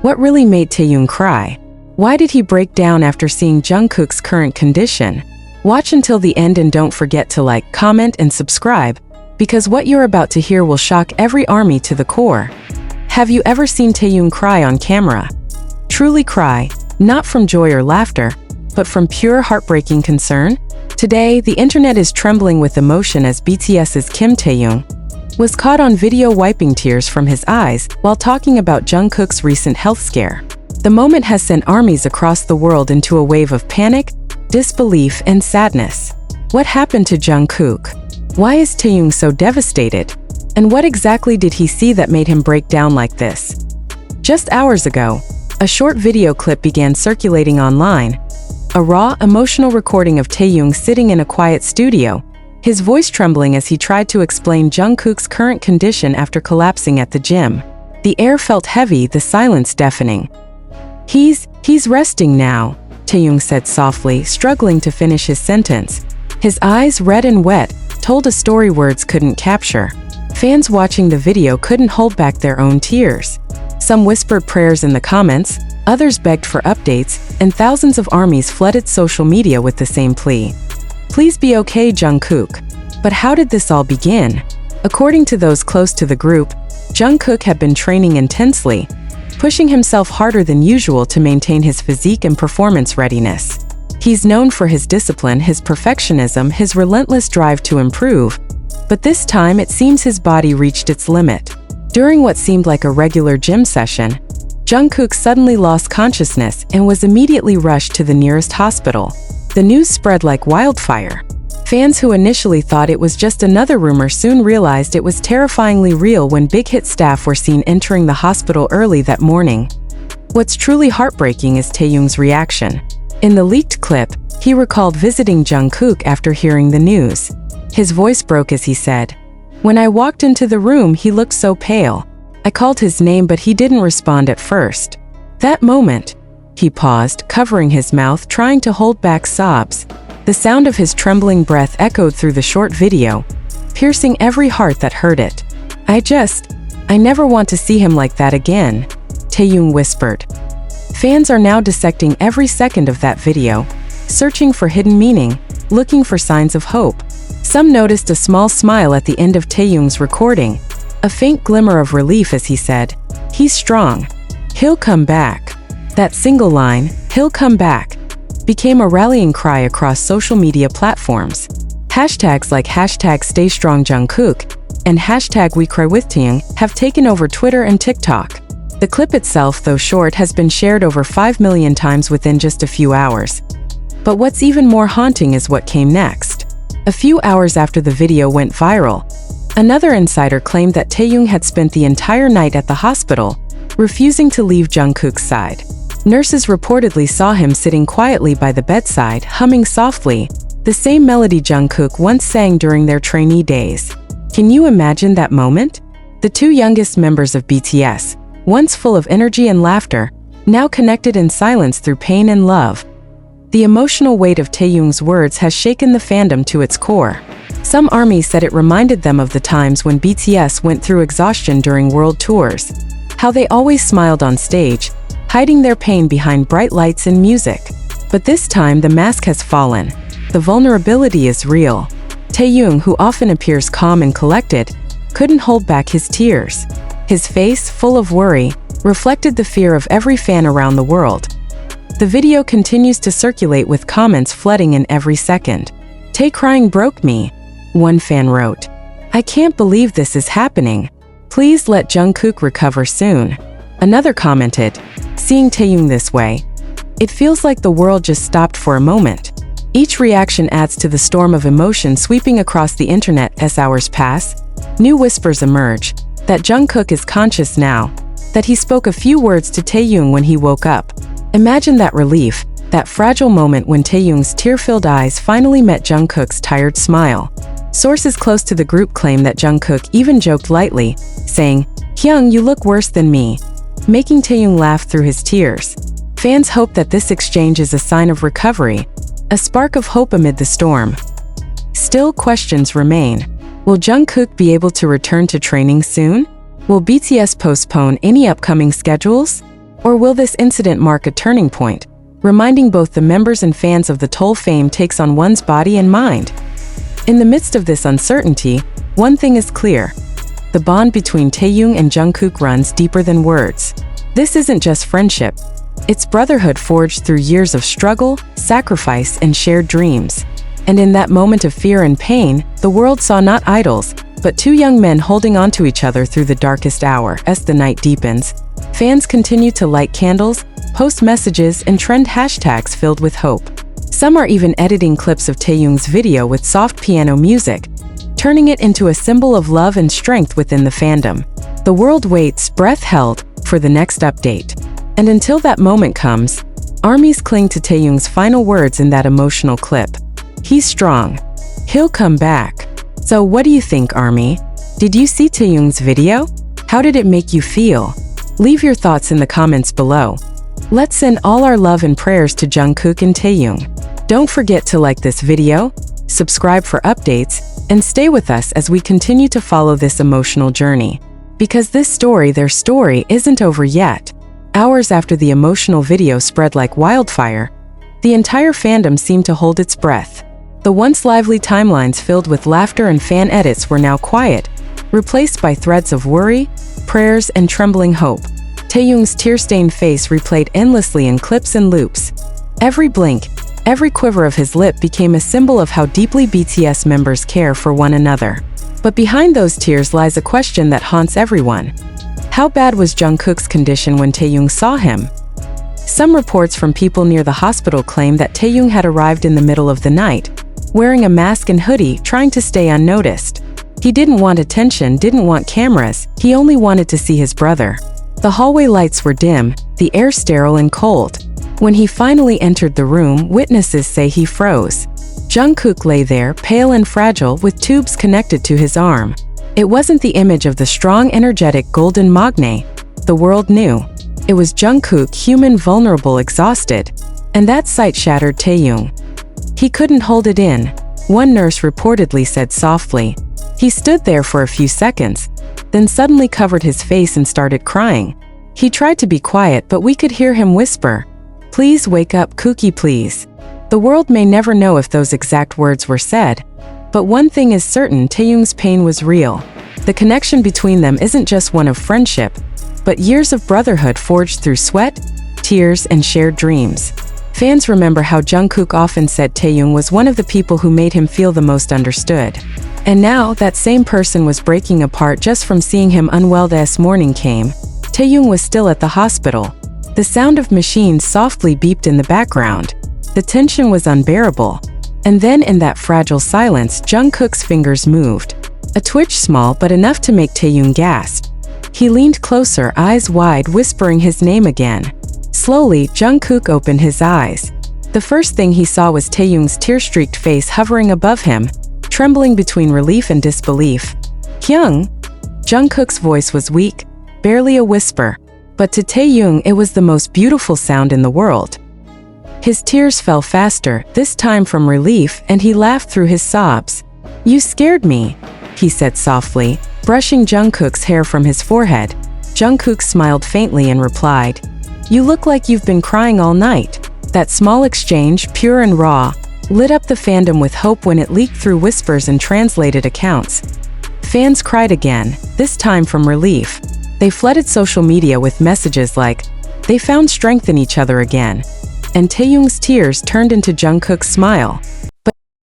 What really made Taehyung cry? Why did he break down after seeing Jungkook's current condition? Watch until the end and don't forget to like, comment, and subscribe, because what you're about to hear will shock every ARMY to the core. Have you ever seen Taehyung cry on camera? Truly cry, not from joy or laughter, but from pure heartbreaking concern? Today, the internet is trembling with emotion as BTS's Kim Taehyung was caught on video wiping tears from his eyes while talking about Jungkook's recent health scare. The moment has sent armies across the world into a wave of panic, disbelief, and sadness. What happened to Jungkook? Why is Taehyung so devastated? And what exactly did he see that made him break down like this? Just hours ago, a short video clip began circulating online. A raw, emotional recording of Taehyung sitting in a quiet studio, his voice trembling as he tried to explain Jungkook's current condition after collapsing at the gym. The air felt heavy, the silence deafening. He's resting now, Taehyung said softly, struggling to finish his sentence. His eyes, red and wet, told a story words couldn't capture. Fans watching the video couldn't hold back their own tears. Some whispered prayers in the comments, others begged for updates, and thousands of armies flooded social media with the same plea. Please be okay, Jungkook. But how did this all begin? According to those close to the group, Jungkook had been training intensely, pushing himself harder than usual to maintain his physique and performance readiness. He's known for his discipline, his perfectionism, his relentless drive to improve, but this time it seems his body reached its limit. During what seemed like a regular gym session, Jungkook suddenly lost consciousness and was immediately rushed to the nearest hospital. The news spread like wildfire. Fans who initially thought it was just another rumor soon realized it was terrifyingly real when Big Hit staff were seen entering the hospital early that morning. What's truly heartbreaking is Taehyung's reaction. In the leaked clip, he recalled visiting Jungkook after hearing the news. His voice broke as he said, "When I walked into the room, he looked so pale. I called his name but he didn't respond at first. That moment," he paused, covering his mouth, trying to hold back sobs. The sound of his trembling breath echoed through the short video, piercing every heart that heard it. I never want to see him like that again," Taehyung whispered. Fans are now dissecting every second of that video, searching for hidden meaning, looking for signs of hope. Some noticed a small smile at the end of Taehyung's recording, a faint glimmer of relief as he said, "He's strong. He'll come back." That single line, "He'll come back," became a rallying cry across social media platforms. Hashtags like #StayStrongJungkook and #WeCryWithTaehyung have taken over Twitter and TikTok. The clip itself, though short, has been shared over 5 million times within just a few hours. But what's even more haunting is what came next. A few hours after the video went viral, another insider claimed that Taehyung had spent the entire night at the hospital, refusing to leave Jungkook's side. Nurses reportedly saw him sitting quietly by the bedside, humming softly, the same melody Jungkook once sang during their trainee days. Can you imagine that moment? The two youngest members of BTS, once full of energy and laughter, now connected in silence through pain and love. The emotional weight of Taehyung's words has shaken the fandom to its core. Some armies said it reminded them of the times when BTS went through exhaustion during world tours, how they always smiled on stage, hiding their pain behind bright lights and music. But this time the mask has fallen. The vulnerability is real. Taehyung, who often appears calm and collected, couldn't hold back his tears. His face, full of worry, reflected the fear of every fan around the world. The video continues to circulate with comments flooding in every second. "Tae crying broke me," one fan wrote. "I can't believe this is happening. Please let Jungkook recover soon." Another commented, "Seeing Taehyung this way, it feels like the world just stopped for a moment." Each reaction adds to the storm of emotion sweeping across the internet as hours pass. New whispers emerge, that Jungkook is conscious now, that he spoke a few words to Taehyung when he woke up. Imagine that relief, that fragile moment when Taehyung's tear-filled eyes finally met Jungkook's tired smile. Sources close to the group claim that Jungkook even joked lightly, saying, "Hyung, you look worse than me," making Taehyung laugh through his tears. Fans hope that this exchange is a sign of recovery, a spark of hope amid the storm. Still, questions remain. Will Jungkook be able to return to training soon? Will BTS postpone any upcoming schedules? Or will this incident mark a turning point, reminding both the members and fans of the toll fame takes on one's body and mind? In the midst of this uncertainty, one thing is clear. The bond between Taehyung and Jungkook runs deeper than words. This isn't just friendship. It's brotherhood forged through years of struggle, sacrifice, and shared dreams. And in that moment of fear and pain, the world saw not idols, but two young men holding on to each other through the darkest hour. As the night deepens, fans continue to light candles, post messages, and trend hashtags filled with hope. Some are even editing clips of Taehyung's video with soft piano music, turning it into a symbol of love and strength within the fandom. The world waits, breath held, for the next update. And until that moment comes, armies cling to Taehyung's final words in that emotional clip. He's strong. He'll come back. So what do you think, ARMY? Did you see Taehyung's video? How did it make you feel? Leave your thoughts in the comments below. Let's send all our love and prayers to Jungkook and Taehyung. Don't forget to like this video, subscribe for updates, and stay with us as we continue to follow this emotional journey. Because this story, their story, isn't over yet. Hours after the emotional video spread like wildfire, the entire fandom seemed to hold its breath. The once lively timelines filled with laughter and fan edits were now quiet, replaced by threads of worry, prayers, and trembling hope. Taehyung's tear-stained face replayed endlessly in clips and loops. Every blink, every quiver of his lip became a symbol of how deeply BTS members care for one another. But behind those tears lies a question that haunts everyone. How bad was Jungkook's condition when Taehyung saw him? Some reports from people near the hospital claim that Taehyung had arrived in the middle of the night, wearing a mask and hoodie, trying to stay unnoticed. He didn't want attention, didn't want cameras, he only wanted to see his brother. The hallway lights were dim, the air sterile and cold. When he finally entered the room, witnesses say he froze. Jungkook lay there, pale and fragile, with tubes connected to his arm. It wasn't the image of the strong, energetic golden magne the world knew. It was Jungkook, human, vulnerable, exhausted. And that sight shattered Taehyung. He couldn't hold it in, one nurse reportedly said softly. He stood there for a few seconds, then suddenly covered his face and started crying. He tried to be quiet, but we could hear him whisper, "Please wake up, Kookie, please." The world may never know if those exact words were said, but one thing is certain, Taehyung's pain was real. The connection between them isn't just one of friendship, but years of brotherhood forged through sweat, tears, and shared dreams. Fans remember how Jungkook often said Taehyung was one of the people who made him feel the most understood. And now, that same person was breaking apart just from seeing him unwell. As morning came, Taehyung was still at the hospital. The sound of machines softly beeped in the background. The tension was unbearable. And then in that fragile silence, Jungkook's fingers moved. A twitch, small but enough to make Taehyung gasp. He leaned closer, eyes wide, whispering his name again. Slowly, Jungkook opened his eyes. The first thing he saw was Taehyung's tear-streaked face hovering above him, trembling between relief and disbelief. "Kyung?" Jungkook's voice was weak, barely a whisper. But to Taehyung, it was the most beautiful sound in the world. His tears fell faster, this time from relief, and he laughed through his sobs. "You scared me," he said softly, brushing Jungkook's hair from his forehead. Jungkook smiled faintly and replied, "You look like you've been crying all night." That small exchange, pure and raw, lit up the fandom with hope when it leaked through whispers and translated accounts. Fans cried again, this time from relief. They flooded social media with messages like, "They found strength in each other again." And Taehyung's tears turned into Jungkook's smile.